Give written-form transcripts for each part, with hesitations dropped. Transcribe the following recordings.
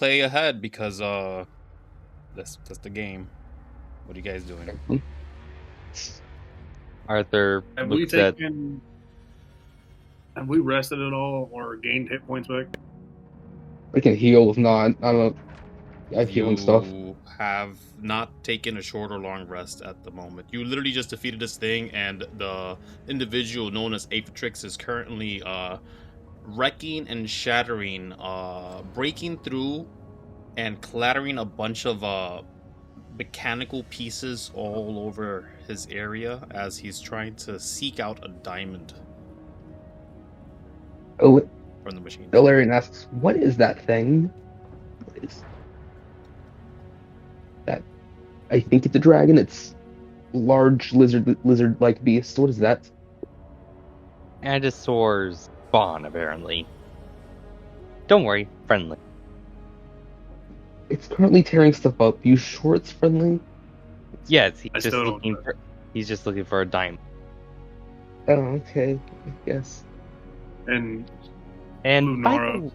play ahead because that's the game. What are you guys doing? Arthur Have we looks at. Have we rested at all or gained hit points back? We can heal if not. I don't know. I have healing stuff. You have not taken a short or long rest at the moment. You literally just defeated this thing, and the individual known as Apetrix is currently wrecking and shattering, breaking through and clattering a bunch of mechanical pieces all over his area as he's trying to seek out a diamond Oh, from the machine. Ilarian asks, "What is that thing?" What is that? I think it's a dragon. It's large lizard-like beast. What is that? Atasaur's spawn, apparently. Don't worry, friendly. It's currently tearing stuff up. You sure it's friendly? Yes, I still don't know. he's just looking for a diamond. Oh, okay. I guess. And Lunara,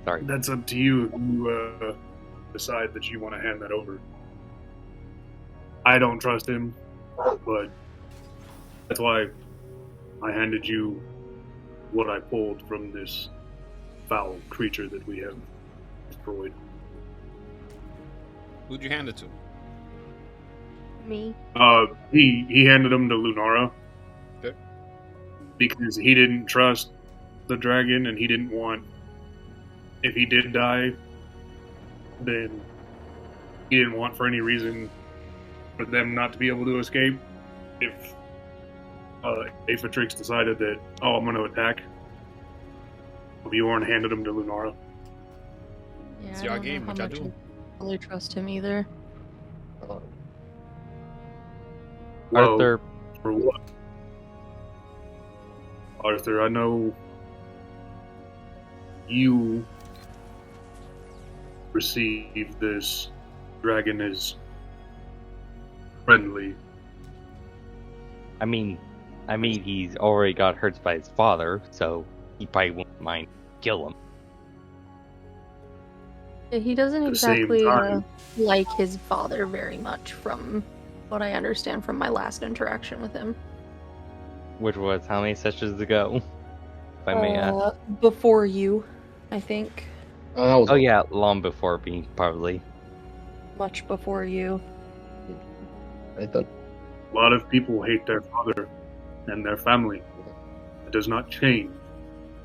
sorry. That's up to you if you decide that you want to hand that over. I don't trust him, but that's why I handed you what I pulled from this foul creature that we have destroyed. Who'd you hand it to? Me. He handed him to Lunara. Okay. Because he didn't trust the dragon, and he didn't want, if he did die, then he didn't want for any reason for them not to be able to escape. If Apetrix decided that, I'm going to attack, Bjorn handed him to Lunara. Yeah, It's I your don't game, know what how y'all much do? I really trust him either. Well, Arthur, for what? Arthur, I know you received this dragon as friendly. I mean, he's already got hurt by his father, so he probably won't mind kill him. Yeah, he doesn't At the same exactly time- like his father very much, from what I understand from my last interaction with him. Which was how many sessions ago? If I may ask. Before you, I think. That was Oh yeah, long before me, probably. Much before you. I thought. A lot of people hate their father and their family. It does not change.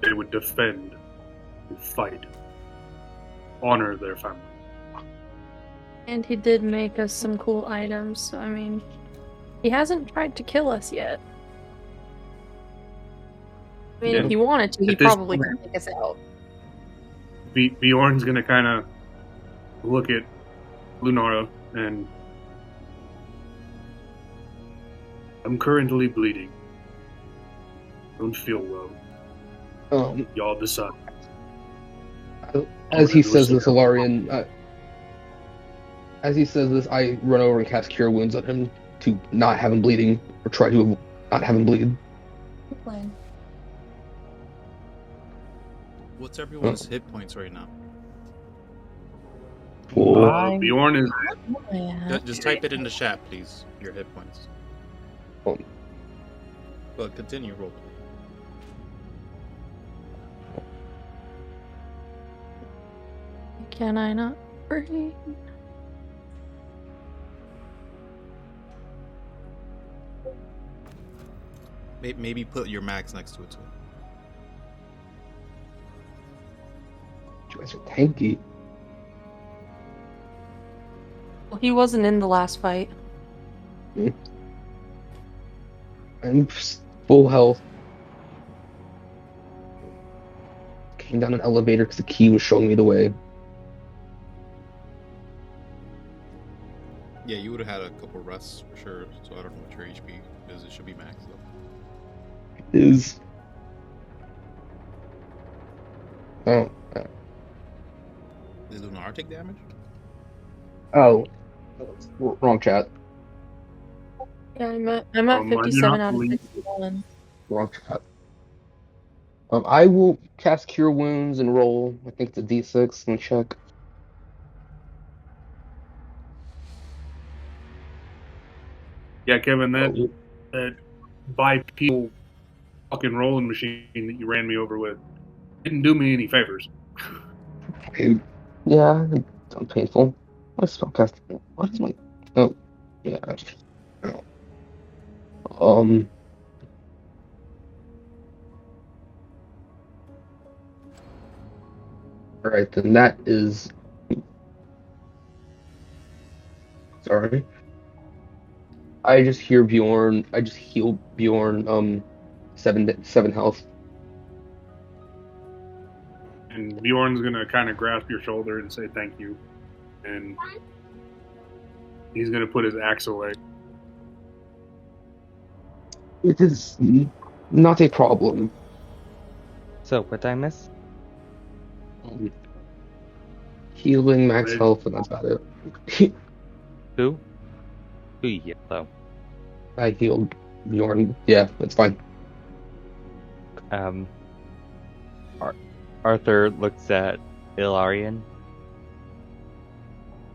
They would defend and fight. Honor their family. And he did make us some cool items, so I mean, he hasn't tried to kill us yet. I mean, Yeah. if he wanted to, he At this probably point- could take us out. Bjorn's gonna kind of look at Lunara and I'm currently bleeding. Don't feel well. Y'all decide. As he says this, Ilarian, as he says this, I run over and cast Cure Wounds on him to not have him bleeding, or try to not have him bleed. Good plan. What's everyone's hit points right now? Bjorn is Just type it in the chat, please. Your hit points. Oh. But continue, roll. Can I not breathe? Maybe put your max next to it too. You guys are tanky. Well, he wasn't in the last fight. I'm full health. Came down an elevator because the key was showing me the way. Yeah, you would have had a couple rests for sure, so I don't know what your HP is. It should be max though. It is. Oh. Did Lunara take damage? Oh. Wrong chat. Yeah, I'm at Mind you, 57 out of please. 61. Wrong chat. I will cast Cure Wounds and roll. I think it's a D6. Let me check. Yeah, Kevin, that Oh, that bipedal fucking rolling machine that you ran me over with didn't do me any favors. yeah, it sounds painful. My spellcast. What is my? Oh, yeah. Oh. Um. All right, then that is. Sorry. I just hear Bjorn. I just heal Bjorn. 7 health. And Bjorn's gonna kind of grasp your shoulder and say thank you, and he's gonna put his axe away. It is not a problem. So, what did I miss? Um, Healing max Right? health, and that's about it. Who? Who you heal, though? I healed Bjorn. Yeah, that's fine. Um, Arthur looks at Ilarian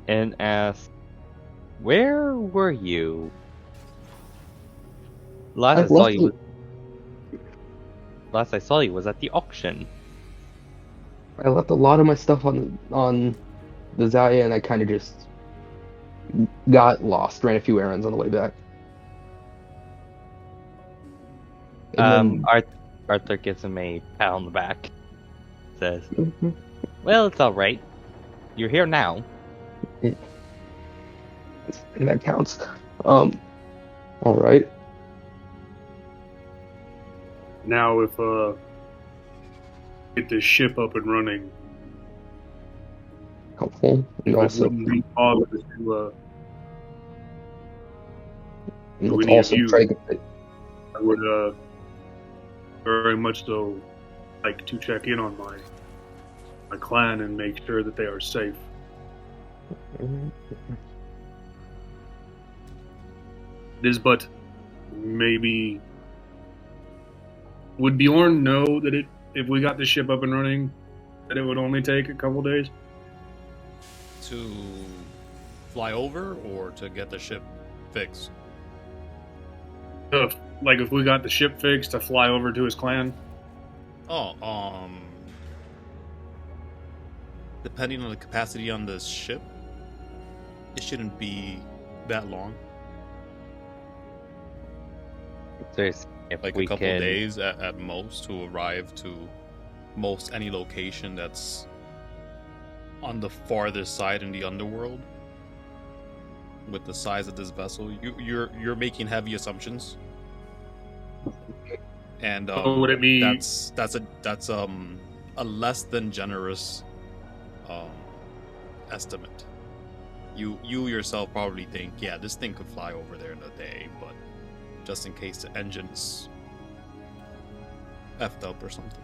and asks, "Where were you? Last I saw you. Last I saw you was at the auction." I left a lot of my stuff on the Zaya, and I kind of just got lost. Ran a few errands on the way back. And Arthur gives him a pat on the back. Says, then, "Well, it's all right. You're here now." and that counts. All right. Now, if get this ship up and running, Helpful. And it also, wouldn't be bothered to. and we let's need also you. try to get I would very much so like to check in on my clan and make sure that they are safe. It is but maybe. Would Bjorn know that if we got the ship up and running, that it would only take a couple days? To fly over or to get the ship fixed? Like if we got the ship fixed to fly over to his clan? Oh, depending on the capacity on this ship, it shouldn't be that long. There's if Like we a couple can, days at most to arrive to most any location that's on the farthest side in the underworld. With the size of this vessel, you're making heavy assumptions, and So would it be that's a less than generous estimate. You yourself probably think, yeah, this thing could fly over there in a day, but just in case the engine's effed up or something.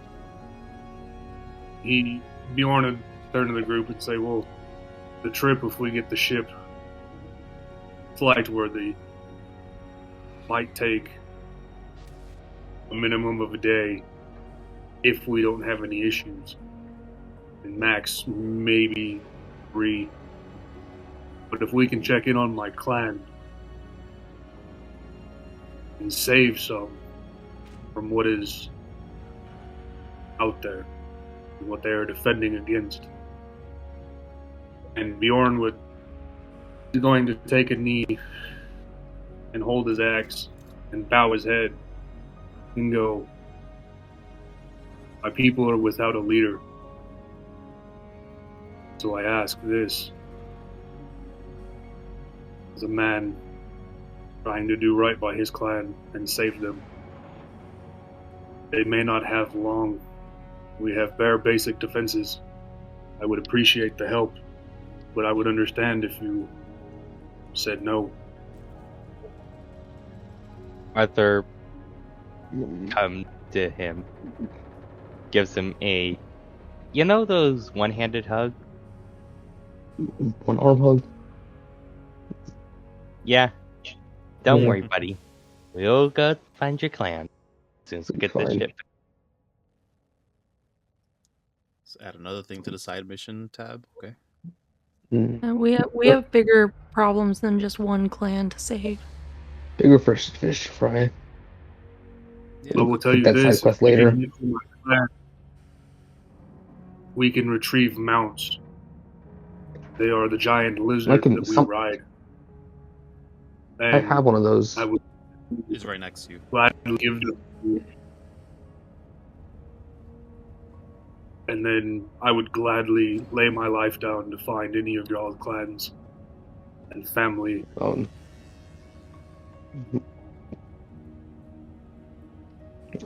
Bjorn would turn to the group and say, well, the trip, if we get the ship flight worthy, might take a minimum of a day if we don't have any issues. And max, maybe 3. But if we can check in on my clan and save some from what is out there and what they are defending against. And Bjorn is going to take a knee and hold his axe and bow his head and go, my people are without a leader. So I ask this as a man trying to do right by his clan and save them. They may not have long. We have bare basic defenses. I would appreciate the help, but I would understand if you said no. Arthur comes to him, gives him a, those one-handed hugs? one arm hug. Yeah. Don't Yeah. worry, buddy. We'll go find your clan as soon as we get this Fine. ship. Let's add another thing to the side mission tab. Okay. We have bigger problems than just one clan to save. Bigger fish fry. Yeah. I will tell you That side this: quest if you later. get to my clan, we can retrieve mounts. They are the giant lizards that we ride. I And have one of those. I would It's right next to you. gladly give them to you. And then I would gladly lay my life down to find any of y'all's clans and family.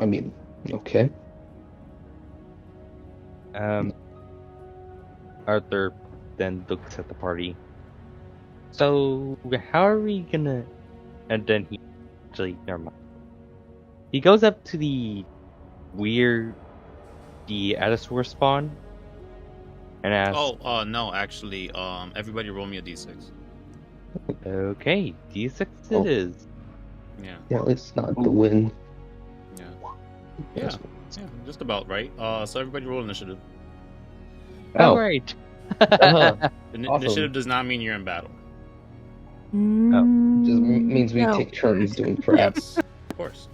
I mean, okay. Arthur then looks at the party. So, how are we gonna... And then he... Actually, never mind. He goes up to the Atasaur spawn and asks... Oh, no, actually, everybody roll me a d6. Okay, D6 Oh. it is. Yeah. Yeah, at least not the win. Yeah. Yeah. Yeah, just about right. So everybody roll initiative. Oh. Alright. Uh-huh. Awesome. Initiative does not mean you're in battle. Just means we No. take turns doing crap. Yes, of course.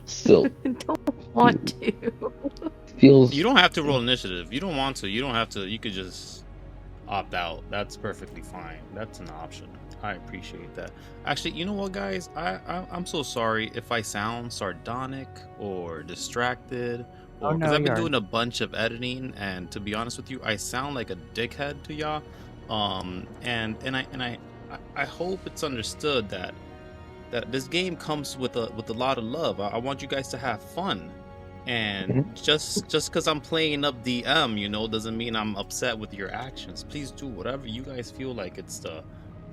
Still Don't want to. feels. You don't have to roll initiative. You don't want to. You don't have to. You could just opt out. That's perfectly fine. That's an option. I appreciate that. Actually, you know what, guys? I'm so sorry if I sound sardonic or distracted, or because I've been doing a bunch of editing, and to be honest with you, I sound like a dickhead to y'all. And I hope it's understood that this game comes with a lot of love. I want you guys to have fun. And just because I'm playing up DM, doesn't mean I'm upset with your actions. Please do whatever you guys feel like it's the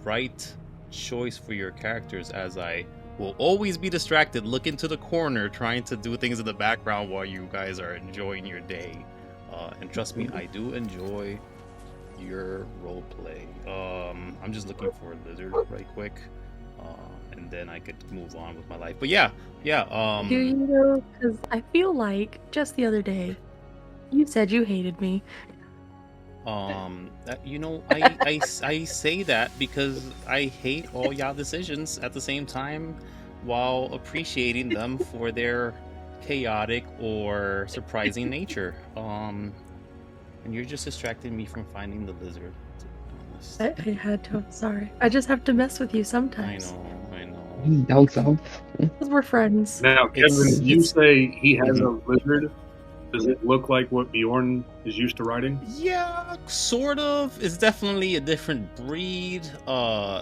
right choice for your characters, as I will always be distracted, look into the corner, trying to do things in the background while you guys are enjoying your day. And trust me, I do enjoy your role play. I'm just looking for a lizard right quick. And then I could move on with my life. But yeah. Do you know? Because I feel like just the other day, you said you hated me. I say that because I hate all y'all decisions at the same time, while appreciating them for their chaotic or surprising nature. And you're just distracting me from finding the lizard. I had to. I'm sorry. I just have to mess with you sometimes. I know. Down south. Because we're friends. Now, Kevin, you say he has a lizard. Does it look like what Bjorn is used to riding? Yeah, sort of. It's definitely a different breed.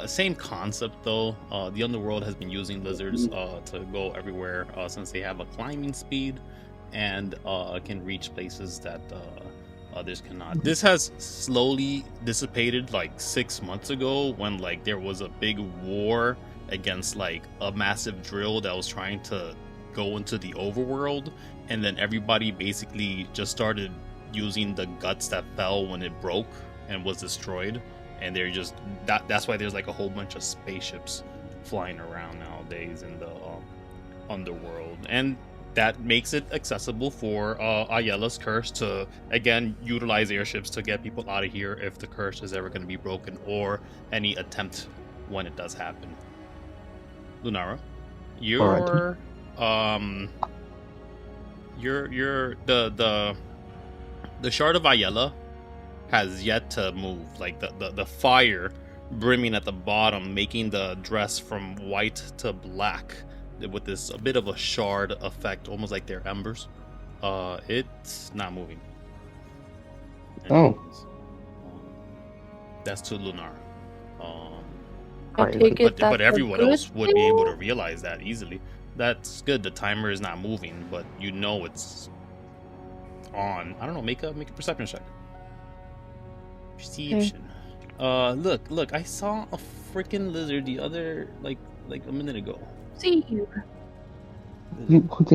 Same concept though. The underworld has been using lizards to go everywhere since they have a climbing speed and can reach places that others cannot. This has slowly dissipated like 6 months ago when like there was a big war against like a massive drill that was trying to go into the overworld, and then everybody basically just started using the guts that fell when it broke and was destroyed, and they're just that's why there's like a whole bunch of spaceships flying around nowadays in the underworld, and that makes it accessible for Ayela's curse to again utilize airships to get people out of here if the curse is ever going to be broken, or any attempt when it does happen. Lunara, you're the shard of Ayela has yet to move. Like the fire brimming at the bottom, making the dress from white to black with this a bit of a shard effect, almost like they're embers. It's not moving. That's to Lunara. I take it but everyone else would be able to realize that easily. That's good. The timer is not moving, but you know it's on. I don't know. Make a perception check. Perception. Okay. Look. I saw a freaking lizard the other like a minute ago. See you. We'll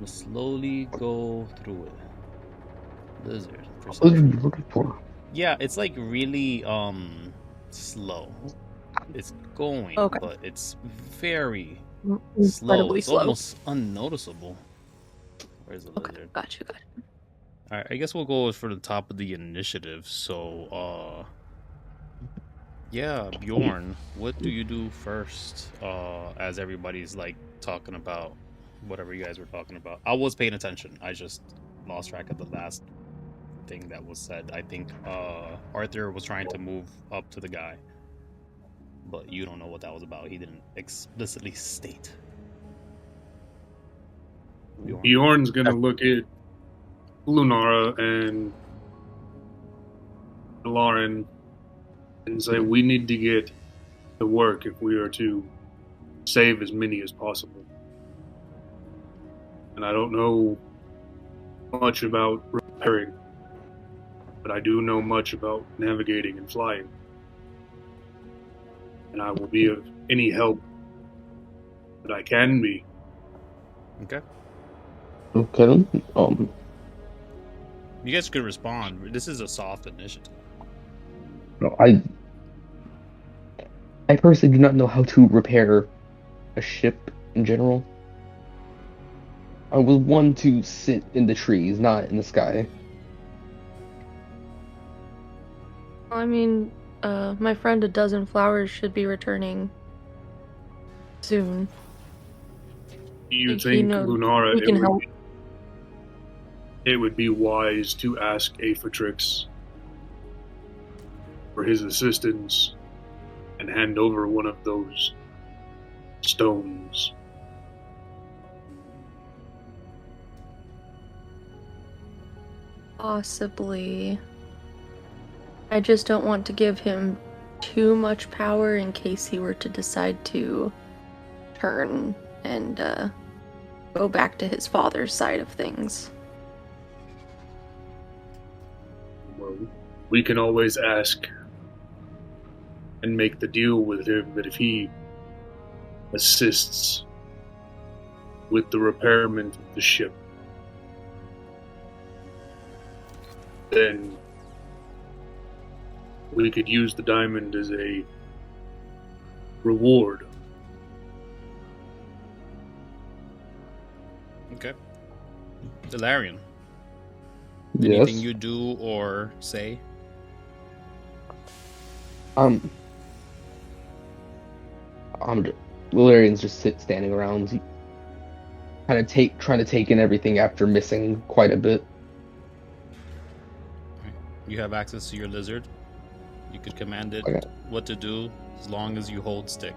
slowly go through it. Lizard. What are you looking for? Yeah, it's like really slow. It's going, but it's very slow. It's almost unnoticeable. Where's the lizard? Got you. Alright, I guess we'll go for the top of the initiative. So, Yeah, Bjorn, what do you do first? As everybody's like talking about whatever you guys were talking about. I was paying attention. I just lost track of the last thing that was said. I think Arthur was trying to move up to the guy, but you don't know what that was about. He didn't explicitly state. Bjorn? Bjorn's gonna look at Lunara and Ilarian and say, "We need to get to work if we are to save as many as possible." And I don't know much about repairing, but I do know much about navigating and flying. And I will be of any help that I can be. Okay. Okay. You guys could respond. This is a soft initiative. No, I personally do not know how to repair a ship in general. I was one to sit in the trees, not in the sky. I mean, my friend A Dozen Flowers should be returning soon. Do you He think, knows- Lunara, he can help. it would be wise to ask Aefatrix for his assistance and hand over one of those stones? Possibly. I just don't want to give him too much power in case he were to decide to turn and go back to his father's side of things. Well, we can always ask and make the deal with him that if he assists with the repairment of the ship, then we could use the diamond as a reward. Okay. Ilarian, Yes. anything you do or say? Ilarian's just standing around, kind of trying to take in everything after missing quite a bit. You have access to your lizard. You could command it Okay. what to do as long as you hold stick.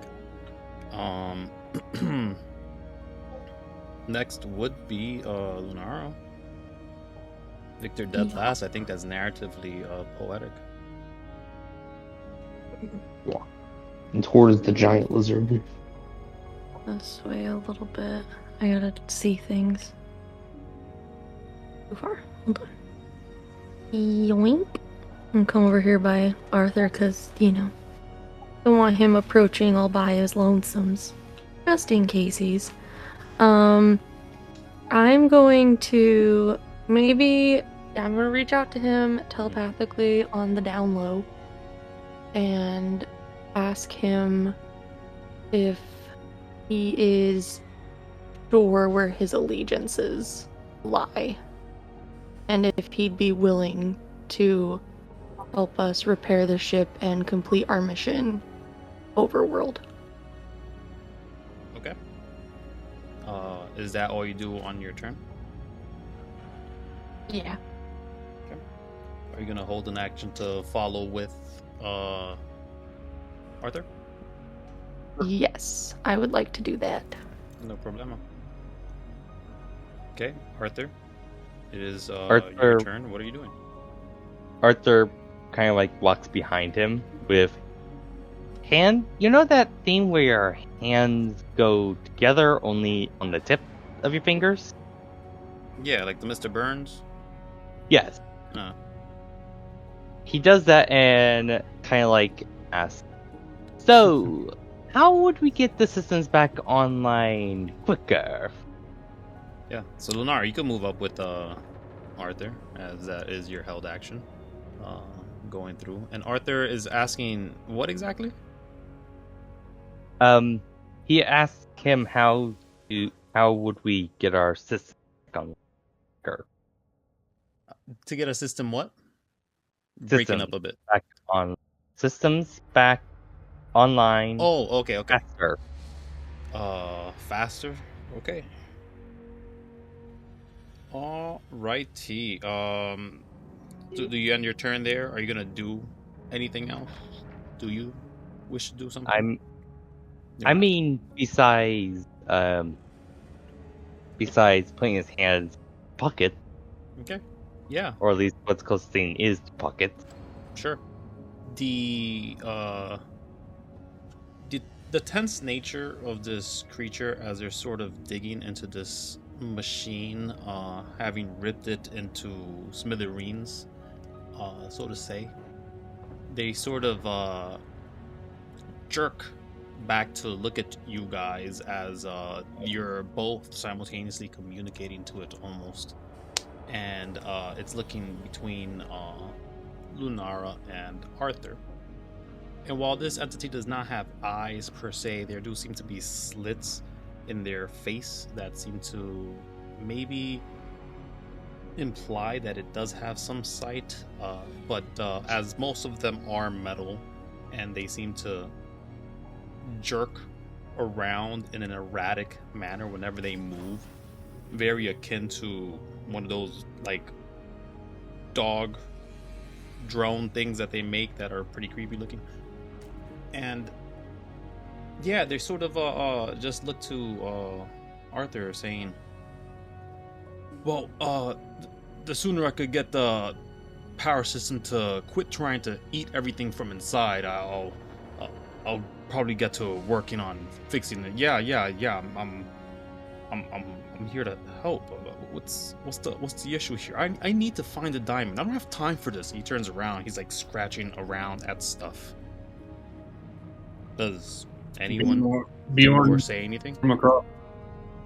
Next would be Lunara. Victor dead last. I think that's narratively poetic. And towards the giant lizard. This way a little bit. I gotta see things. Too far. Hold on. Yoink. And come over here by Arthur, because, don't want him approaching all by his lonesomes. Just in case he's. I'm going to I'm gonna reach out to him telepathically on the down low and ask him if he is sure where his allegiances lie and if he'd be willing to help us repair the ship and complete our mission overworld. Okay. Is that all you do on your turn? Yeah. Are you gonna hold an action to follow with Arthur? Yes, I would like to do that. No problema. Okay, Arthur. It is your Arthur- turn. What are you doing? Arthur kind of like walks behind him with hand. You know that thing where your hands go together only on the tip of your fingers? Yeah, like the Mr. Burns. Yes. Uh, He does that and kind of like asks, "So, how would we get the systems back online quicker?" yeah. So Lunara, you can move up with Arthur, as that is your held action. Going through, and Arthur is asking what exactly? He asks him how would we get our systems back on quicker? To get a system what? Breaking System up a bit. back on systems back online. Oh, okay. Faster. Faster. Okay. Alrighty. Do you end your turn there? Are you gonna do anything else? Do you wish to do something? I mean, besides putting his hands pocket, Okay. Yeah. or at least what's closest thing is to pocket. Sure. The the tense nature of this creature as they're sort of digging into this machine, having ripped it into smithereens, so to say, they sort of jerk back to look at you guys as you're both simultaneously communicating to it almost, and it's looking between Lunara and Arthur. And while this entity does not have eyes per se, there do seem to be slits in their face that seem to maybe imply that it does have some sight. But as most of them are metal, and they seem to jerk around in an erratic manner whenever they move, very akin to one of those like dog drone things that they make that are pretty creepy looking. And yeah, they sort of just look to Arthur saying, well, the sooner I could get the power system to quit trying to eat everything from inside, I'll probably get to working on fixing it. Yeah, I'm here to help. What's the issue here? I need to find a diamond. I don't have time for this. He turns around. He's like scratching around at stuff. Does anyone Bjorn or say anything from across?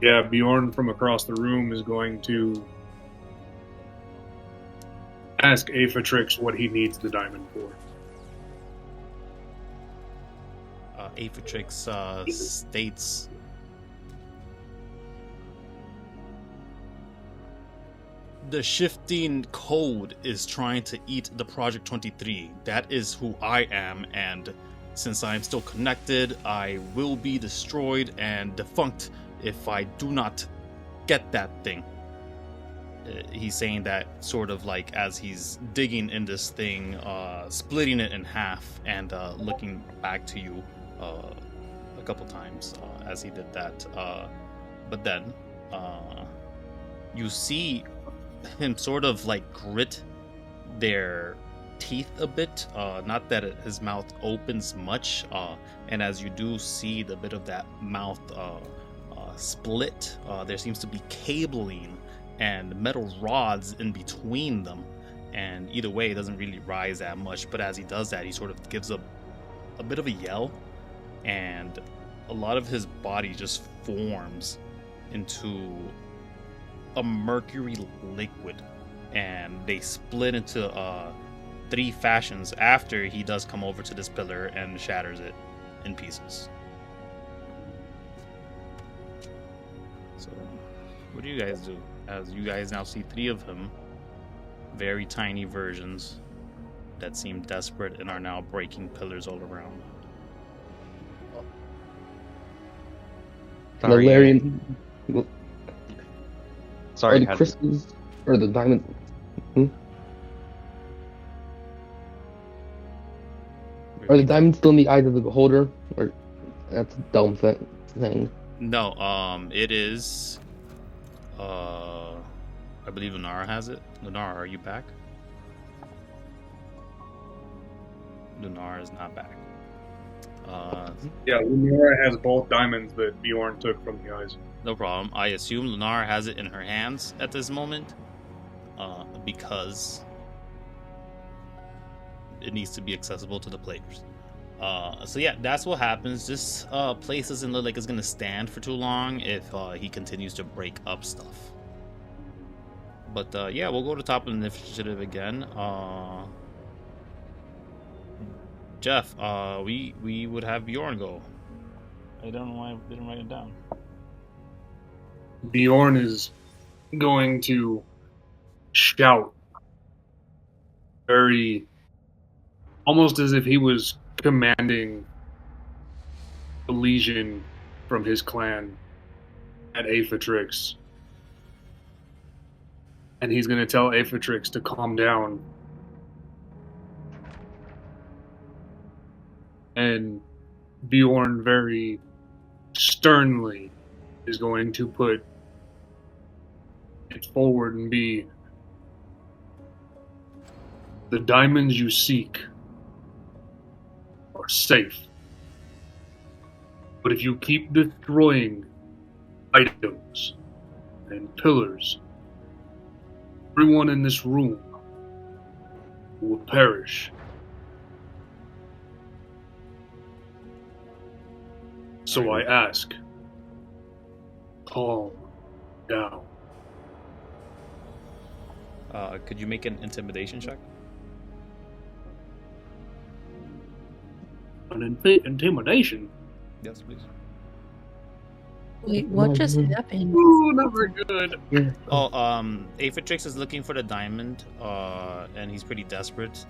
Yeah, Bjorn from across the room is going to ask Aphatrix what he needs the diamond for. Aphatrix states, the shifting code is trying to eat the Project 23. That is who I am, and since I am still connected, I will be destroyed and defunct if I do not get that thing. He's saying that sort of like as he's digging in this thing, splitting it in half, and looking back to you a couple times as he did that. But then you see him sort of like grit their teeth a bit, not that his mouth opens much, and as you do see the bit of that mouth split, there seems to be cabling and metal rods in between them, and either way it doesn't really rise that much, but as he does that, he sort of gives a bit of a yell, and a lot of his body just forms into a mercury liquid, and they split into three fashions after he does come over to this pillar and shatters it in pieces. So what do you guys do as you guys now see three of him, very tiny versions that seem desperate and are now breaking pillars all around? Sorry. Ilarian. Sorry, Are the crystals or the diamond? Are the diamonds still in the eyes of the beholder, or that's a dumb thing? No, it is. I believe Lunara has it. Lunara, are you back? Lunara is not back. Yeah, Lunara has both diamonds that Bjorn took from the eyes. No problem. I assume Lunara has it in her hands at this moment, because it needs to be accessible to the players. So yeah, that's what happens. This place doesn't look like it's gonna stand for too long if he continues to break up stuff. But yeah, we'll go to top of the initiative again. Jeff, we would have Bjorn go. I don't know why I didn't write it down. Bjorn is going to shout very, almost as if he was commanding a legion from his clan at Aphatrix. And he's going to tell Aphatrix to calm down. And Bjorn very sternly is going to put it forward and be, the diamonds you seek are safe. But if you keep destroying items and pillars, everyone in this room will perish. So I ask, calm down. Could you make an intimidation check? An intimidation? Yes, please. Wait, what just happened? Ooh, never good. Oh, Aphatrix is looking for the diamond, and he's pretty desperate.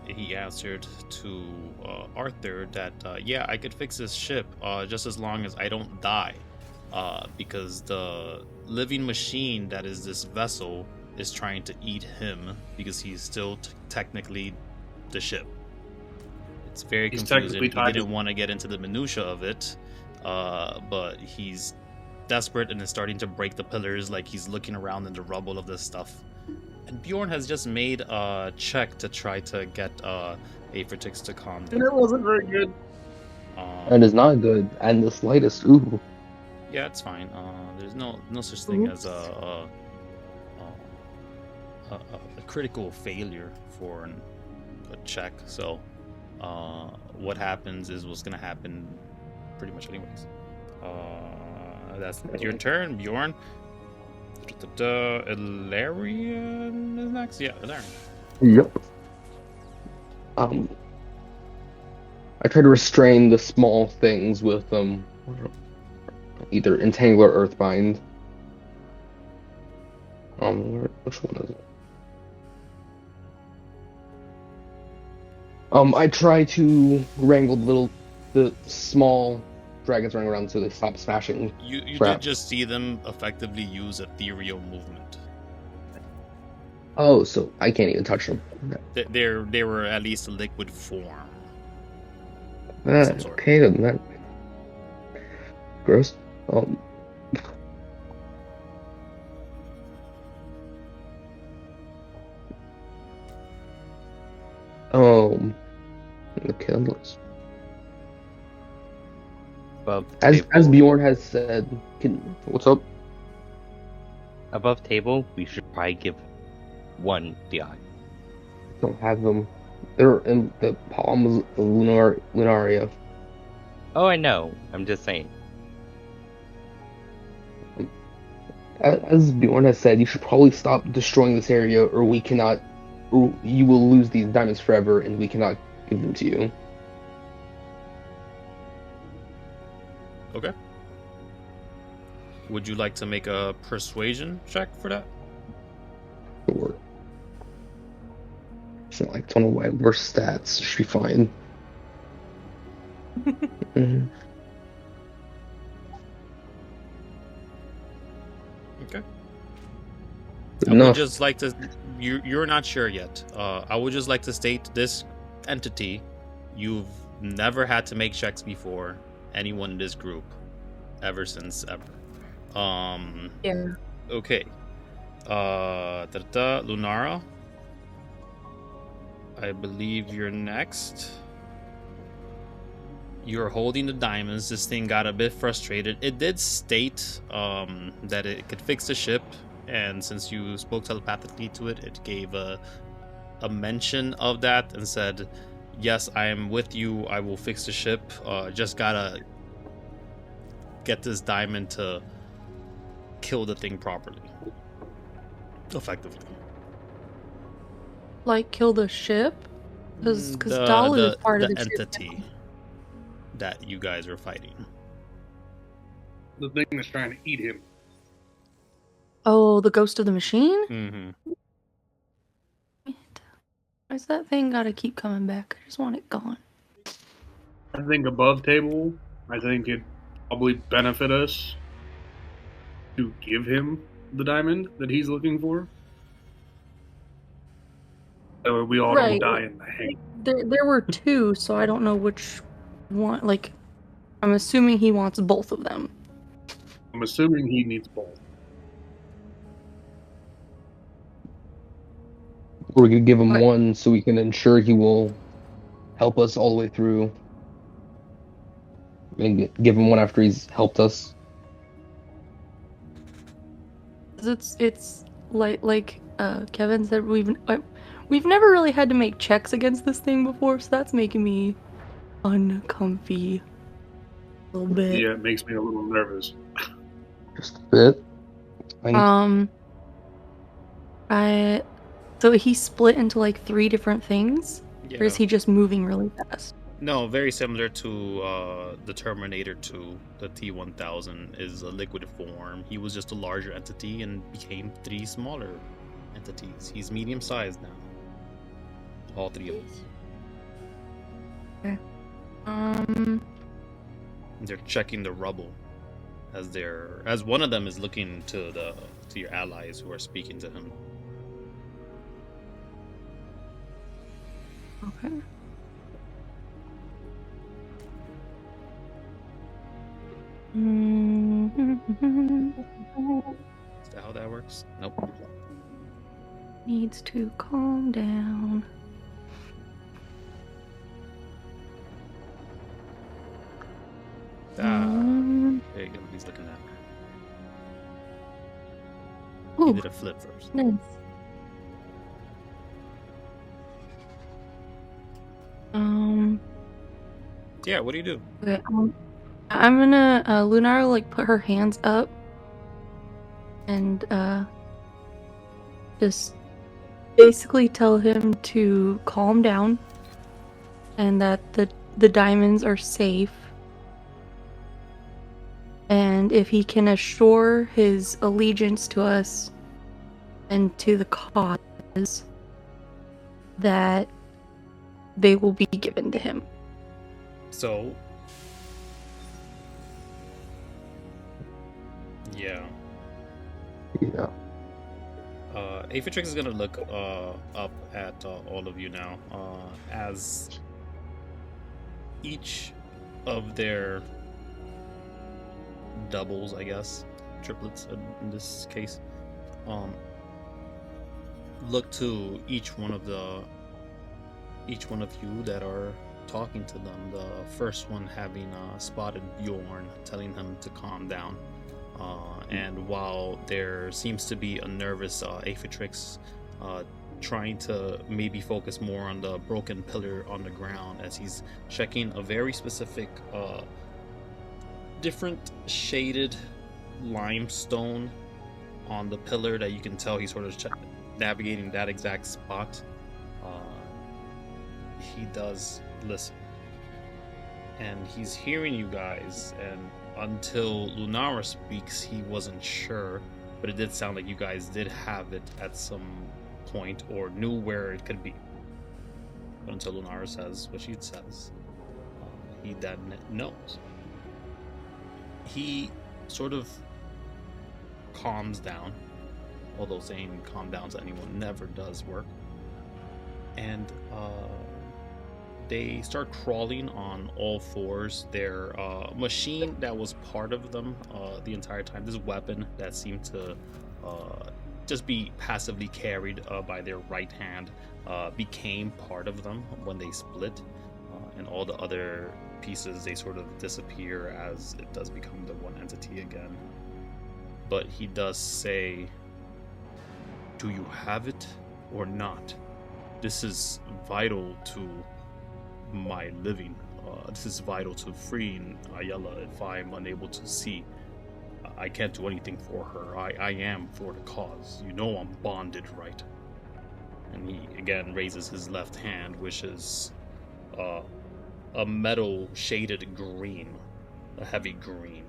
He answered to Arthur that, yeah, I could fix this ship, just as long as I don't die. Because the living machine that is this vessel is trying to eat him, because he's still technically the ship. It's very confusing. He didn't want to get into the minutia of it, but he's desperate and is starting to break the pillars, like he's looking around in the rubble of this stuff. And Bjorn has just made a check to try to get Aphatrix to calm down. And it wasn't very good. And it's not good, and the slightest. Ooh. Yeah, it's fine. There's no such thing as a critical failure for a check. So what happens is what's going to happen pretty much anyways. That's your turn, Bjorn. Ilarian is next? Yeah, Ilarian. Yep. I try to restrain the small things with either Entangle or Earthbind. Which one is it? I try to wrangle the small dragons running around so they stop smashing. You did just see them effectively use ethereal movement. Oh, so I can't even touch them. They were at least a liquid form. Okay, then that gross. Okay, let's. As Bjorn has said, what's up? Above table, we should probably give one the eye. Don't have them. They're in the palms of Lunaria. Oh, I know. I'm just saying. As Bjorn has said, you should probably stop destroying this area, or you will lose these diamonds forever, and we cannot give them to you. Okay. Would you like to make a persuasion check for that? Sure. It's not like it's one of my worst stats. Should be fine. Mm-hmm. Okay. I would just like to. You're not sure yet. I would just like to state this entity. You've never had to make checks before. Anyone in this group, ever since ever. Yeah. Okay. Lunara. I believe you're next. You're holding the diamonds. This thing got a bit frustrated. It did state that it could fix the ship, and since you spoke telepathically to it, it gave a mention of that and said, yes, I am with you. I will fix the ship. Just gotta get this diamond to kill the thing properly. Effectively. Like kill the ship? Because Dolly is part of the entity ship that you guys are fighting. The thing that's trying to eat him. Oh, the ghost of the machine? Mm-hmm. Why's that thing gotta keep coming back? I just want it gone. I think above table, I think it'd probably benefit us to give him the diamond that he's looking for. So we all Right. don't die in the hang. There were two, so I don't know which one. Like, I'm assuming he wants both of them. I'm assuming he needs both. Or we could give him Okay. one so we can ensure he will help us all the way through. And give him one after he's helped us. 'Cause it's like Kevin said, we've never really had to make checks against this thing before, so that's making me uncomfy a little bit. Yeah, it makes me a little nervous. Just a bit. So he split into like 3 different things, Yeah. or is he just moving really fast? No, very similar to the Terminator 2. The T-1000 is a liquid form. He was just a larger entity and became 3 smaller entities. He's medium-sized now. All 3 of them. Okay. They're checking the rubble as one of them is looking to your allies who are speaking to him. Okay. Is that how that works? Nope. Needs to calm down. There you go. He's looking at me. He did a flip first. Nice. Yeah, what do you do? Okay, I'm gonna Lunara like put her hands up and just basically tell him to calm down and that the diamonds are safe. And if he can assure his allegiance to us and to the cause, that they will be given to him. So, yeah. Yeah. Aethetrix is gonna look up at all of you now, as each of their doubles, I guess, triplets in this case, look to each one of you that are talking to them. The first one having spotted Bjorn, telling him to calm down. And while there seems to be a nervous Aethetrix trying to maybe focus more on the broken pillar on the ground as he's checking a very specific different shaded limestone on the pillar that you can tell he's sort of navigating that exact spot. He does listen, and he's hearing you guys, and until Lunara speaks he wasn't sure, but it did sound like you guys did have it at some point or knew where it could be. But until Lunara says what she says, he then knows. He sort of calms down, although saying calm down to anyone never does work, and they start crawling on all fours. Their machine that was part of them the entire time, this weapon that seemed to just be passively carried by their right hand, became part of them when they split, and all the other pieces, they sort of disappear as it does become the one entity again. But he does say, do you have it or not? This is vital to my living. This is vital to freeing Ayala. If I'm unable to see, I can't do anything for her. I am for the cause. You know I'm bonded, right? And he again raises his left hand, which is a metal shaded green, a heavy green.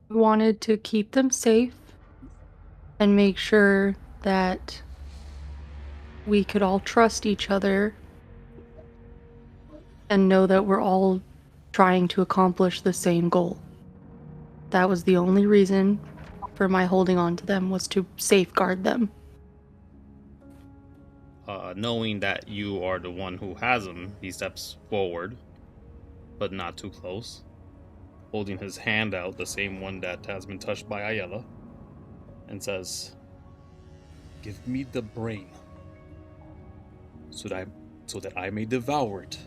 We wanted to keep them safe and make sure that we could all trust each other and know that we're all trying to accomplish the same goal. That was the only reason for my holding on to them, was to safeguard them. Knowing that you are the one who has him, he steps forward, but not too close, holding his hand out, the same one that has been touched by Ayala, and says, "Give me the brain, so that I may devour it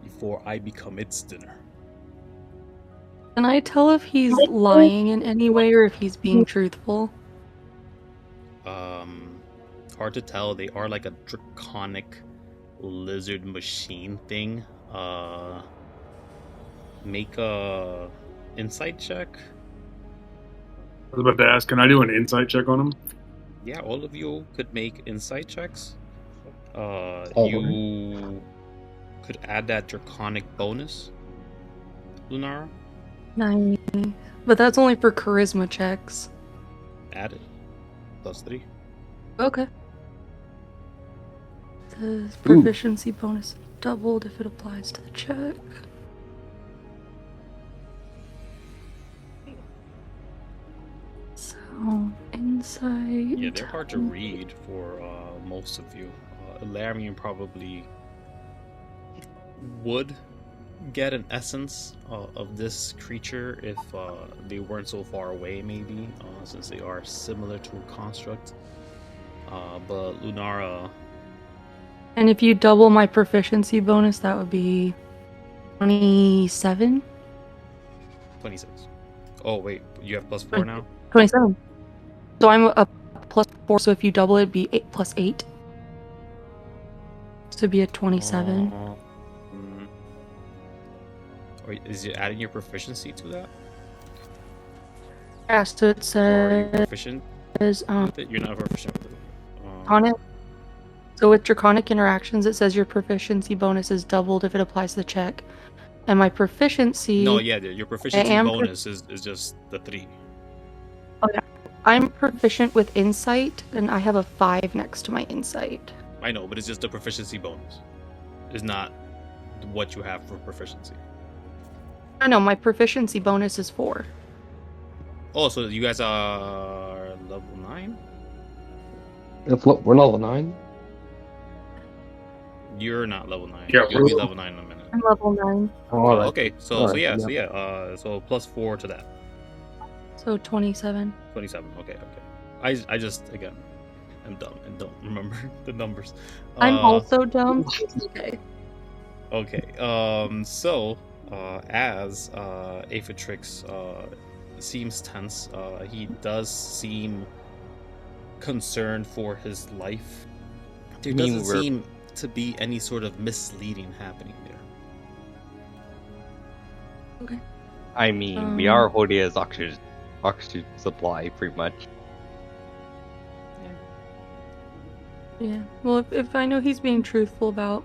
before I become its dinner." Can I tell if he's lying in any way or if he's being truthful? Hard to tell. They are like a draconic lizard machine thing. Make a insight check. I was about to ask, can I do an insight check on him? Yeah, all of you could make insight checks. All You could add that draconic bonus, Lunara. Nice. But that's only for charisma checks. Add it. +3. Okay. The proficiency bonus doubled if it applies to the check. So, insight. Yeah, they're hard to read for most of you. Ilarian probably would get an essence of this creature if they weren't so far away, maybe, since they are similar to a construct. But Lunara, And if you double my proficiency bonus, that would be 27? 26. Oh, wait, you have +4 now? 27. So I'm a +4, so if you double it, it'd be 8 + 8. So it'd be a 27. Or is it adding your proficiency to that? Yeah, so it Or are you says proficient with it? You're not proficient with it. on it. So with draconic interactions, it says your proficiency bonus is doubled if it applies to the check. And my proficiency... No, yeah, your proficiency bonus is just the 3. Okay. I'm proficient with insight, and I have a 5 next to my insight. I know, but it's just the proficiency bonus. It's not what you have for proficiency. No, my proficiency bonus is 4. Oh, so you guys are level 9? We're not level 9. You're not level 9. Yeah, You'll be level 9 in a minute. I'm level 9. Oh, all right. Okay, so All so right, yeah, yeah. so +4 to that. So 27. 27. Okay. I just, again, I'm dumb and don't remember the numbers. I'm also dumb. Okay. Okay. So as Aphatrix seems tense, he does seem concerned for his life. There doesn't seem to be any sort of misleading happening there. Okay. I mean, we are holding his oxygen supply, pretty much. Yeah. Well, if I know he's being truthful about,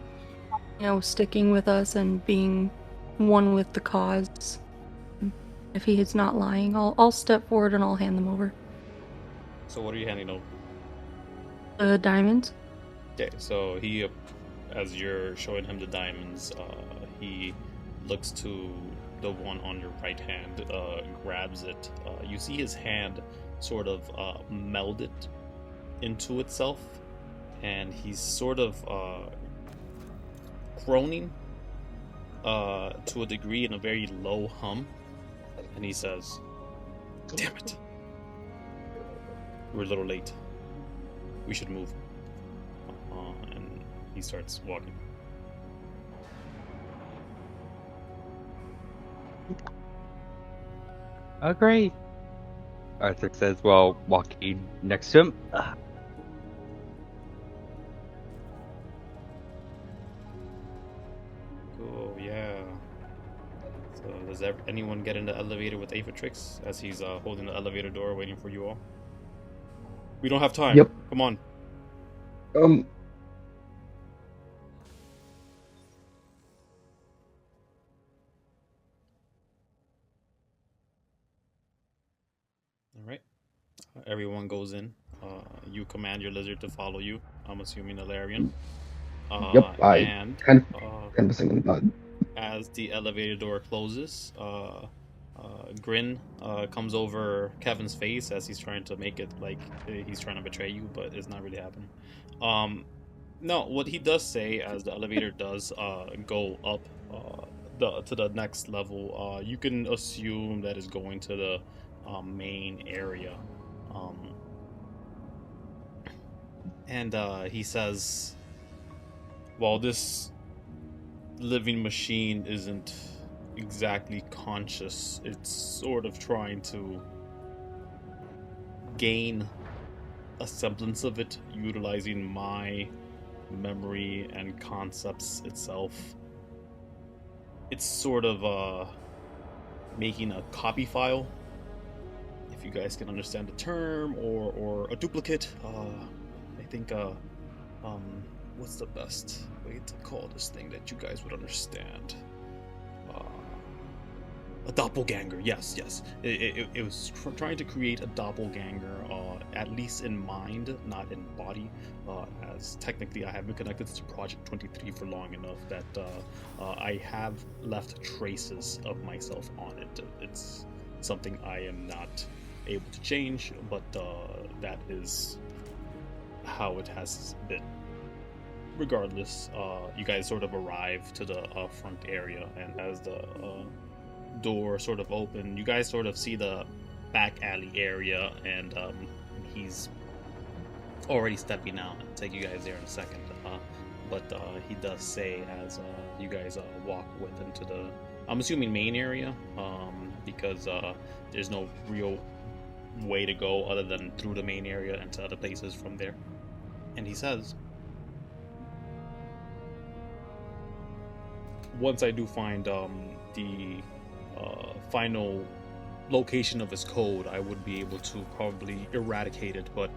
sticking with us and being one with the cause, if he is not lying, I'll step forward and I'll hand them over. So what are you handing over? The diamonds. Okay, so he, as you're showing him the diamonds, he looks to the one on your right hand, grabs it. You see his hand sort of meld it into itself, and he's sort of groaning to a degree in a very low hum, and he says, "Damn it, we're a little late. We should move." And he starts walking. Oh, great. Arthur says while walking next to him. Oh, yeah. So does anyone get in the elevator with Aphatrix as he's holding the elevator door waiting for you all? We don't have time. Yep. Come on. All right. Everyone goes in. You command your lizard to follow you. I'm assuming Ilarian. Yep, I And kind uh, of saying as the elevator door closes, grin comes over Kevin's face as he's trying to make it like he's trying to betray you, but it's not really happening. No, what he does say as the elevator does go up to the next level, you can assume that is going to the main area. And he says, while this living machine isn't exactly conscious, it's sort of trying to gain a semblance of it, utilizing my memory and concepts itself. It's sort of making a copy file, if you guys can understand the term, or a duplicate. I think what's the best way to call this thing that you guys would understand? A doppelganger. Yes. It was trying to create a doppelganger, at least in mind, not in body. As technically, I have been connected to Project 23 for long enough that I have left traces of myself on it. It's something I am not able to change, but that is how it has been. Regardless, you guys sort of arrive to the front area, and as the door sort of open, you guys sort of see the back alley area, and he's already stepping out. I'll take you guys there in a second, but he does say as you guys walk with him to the, I'm assuming, main area, because there's no real way to go other than through the main area and to other places from there. And he says, once I do find the final location of his code, I would be able to probably eradicate it, but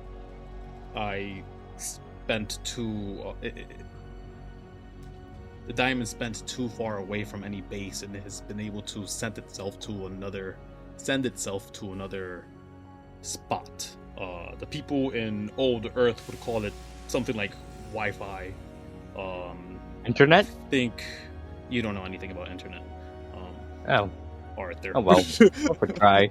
I spent the diamond spent too far away from any base, and it has been able to send itself to another spot. The people in old Earth would call it something like Wi-Fi. Internet? I think you don't know anything about internet. Oh. Arthur. Oh well. We'll try.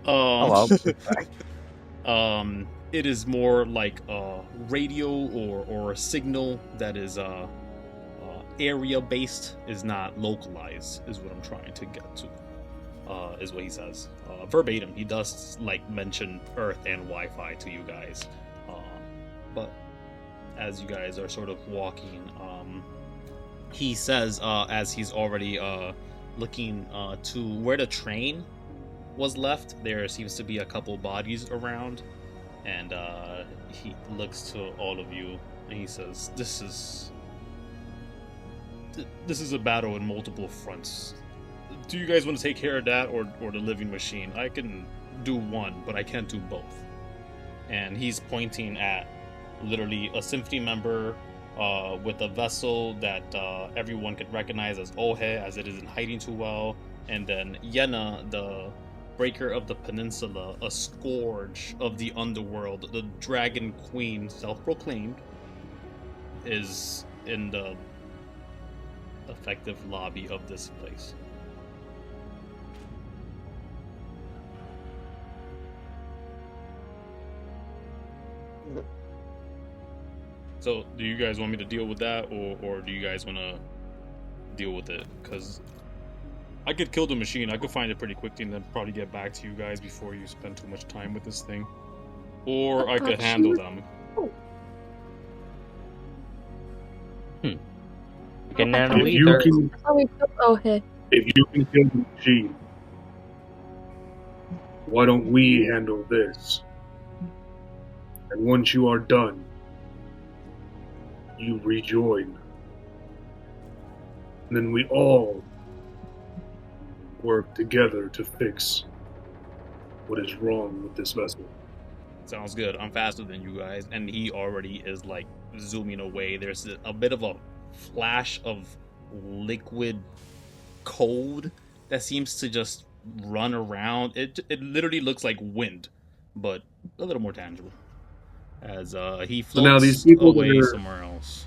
It is more like a radio or a signal that is area based, is not localized, is what I'm trying to get to. Is what he says. Verbatim, he does mention Earth and Wi-Fi to you guys. But as you guys are sort of walking, he says, as he's already looking to where the train was left, there seems to be a couple bodies around, and he looks to all of you and he says, this is a battle in multiple fronts. Do you guys want to take care of that or the living machine? I can do one, but I can't do both. And he's pointing at literally a Symphony member with a vessel that everyone could recognize as Ohe, as it isn't hiding too well, and then Yenna, the Breaker of the Peninsula, a scourge of the underworld, the Dragon Queen, self-proclaimed, is in the effective lobby of this place. So, do you guys want me to deal with that, or do you guys want to deal with it? Because I could kill the machine. I could find it pretty quickly and then probably get back to you guys before you spend too much time with this thing. Or I could handle them. You can handle If either. If you can kill the machine, why don't we handle this? And once you are done, you rejoin. And then we all work together to fix what is wrong with this vessel. Sounds good. I'm faster than you guys, and he already is zooming away. There's a bit of a flash of liquid code that seems to just run around. It literally looks like wind, but a little more tangible. as he So now floats these people that away are- somewhere else.